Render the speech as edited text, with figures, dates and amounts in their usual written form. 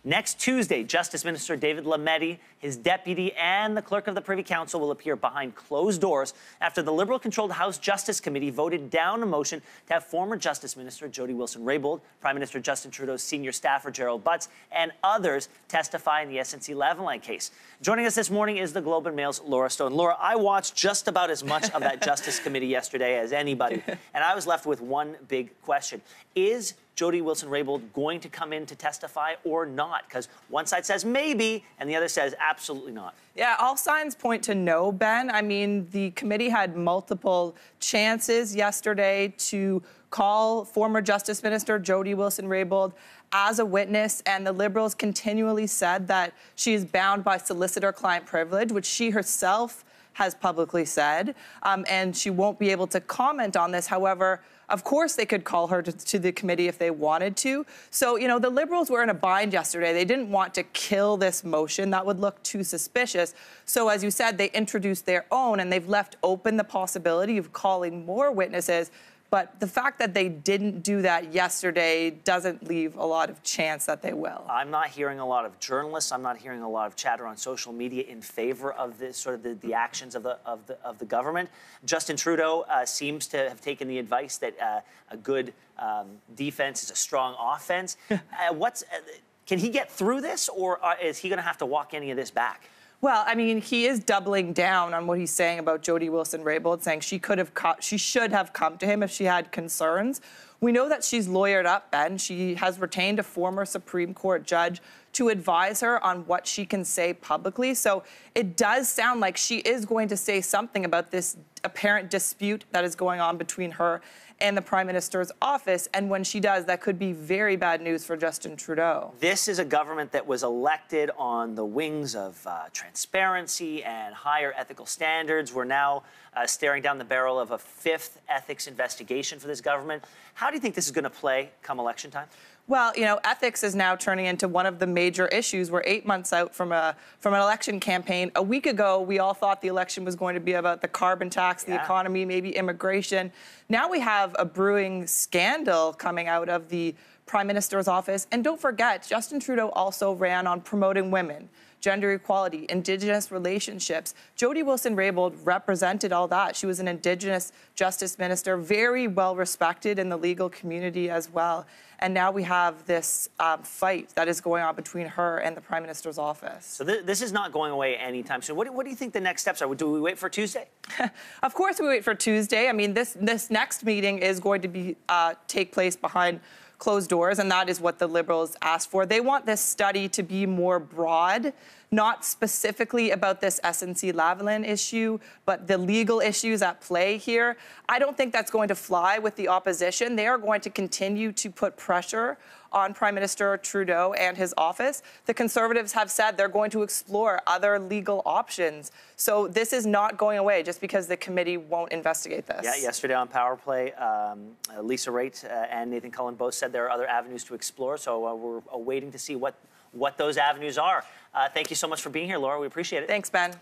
Next Tuesday, Justice Minister David Lametti, his deputy, and the clerk of the Privy Council will appear behind closed doors after the Liberal-controlled House Justice Committee voted down a motion to have former Justice Minister Jody Wilson-Raybould, Prime Minister Justin Trudeau's senior staffer Gerald Butts, and others testify in the SNC-Lavalin case. Joining us this morning is the Globe and Mail's Laura Stone. Laura, I watched just about as much of that Justice Committee yesterday as anybody, and I was left with one big question. Is Jody Wilson-Raybould going to come in to testify or not? Because one side says maybe, and the other says absolutely not. Yeah, all signs point to no, Ben. I mean, the committee had multiple chances yesterday to call former Justice Minister Jody Wilson-Raybould as a witness, and the Liberals continually said that she is bound by solicitor-client privilege, which she herself has publicly said, and she won't be able to comment on this. However, of course, they could call her to the committee if they wanted to. So, you know, the Liberals were in a bind yesterday. They didn't want to kill this motion. That would look too suspicious. So, as you said, they introduced their own, and they've left open the possibility of calling more witnesses. But the fact that they didn't do that yesterday doesn't leave a lot of chance that they will. I'm not hearing a lot of journalists. I'm not hearing a lot of chatter on social media in favor of this sort of the actions of the government. Justin Trudeau seems to have taken the advice that a good defense is a strong offense. Can he get through this, or is he going to have to walk any of this back? Well, I mean, he is doubling down on what he's saying about Jody Wilson-Raybould, saying she should have come to him if she had concerns. We know that she's lawyered up, Ben. She has retained a former Supreme Court judge to advise her on what she can say publicly. So it does sound like she is going to say something about this apparent dispute that is going on between her and the Prime Minister's office. And when she does, that could be very bad news for Justin Trudeau. This is a government that was elected on the wings of transparency and higher ethical standards. We're now staring down the barrel of a fifth ethics investigation for this government. How do you think this is going to play come election time? Well, you know, ethics is now turning into one of the major issues. We're 8 months out from an election campaign. A week ago, we all thought the election was going to be about the carbon tax, the economy, maybe immigration. Now we have a brewing scandal coming out of the Prime Minister's office. And don't forget, Justin Trudeau also ran on promoting women, gender equality, Indigenous relationships. Jody Wilson-Raybould represented all that. She was an Indigenous Justice Minister, very well respected in the legal community as well. And now we have this fight that is going on between her and the Prime Minister's office. So this is not going away anytime soon. What do you think the next steps are? Do we wait for Tuesday? Of course we wait for Tuesday. I mean, this next meeting is going to be take place behind closed doors, and that is what the Liberals asked for. They want this study to be more broad, not specifically about this SNC-Lavalin issue, but the legal issues at play here. I don't think that's going to fly with the opposition. They are going to continue to put pressure on Prime Minister Trudeau and his office. The Conservatives have said they're going to explore other legal options. So this is not going away just because the committee won't investigate this. Yeah, yesterday on Power Play, Lisa Raitt and Nathan Cullen both said there are other avenues to explore. So we're waiting to see what those avenues are. Thank you so much for being here, Laura. We appreciate it. Thanks, Ben.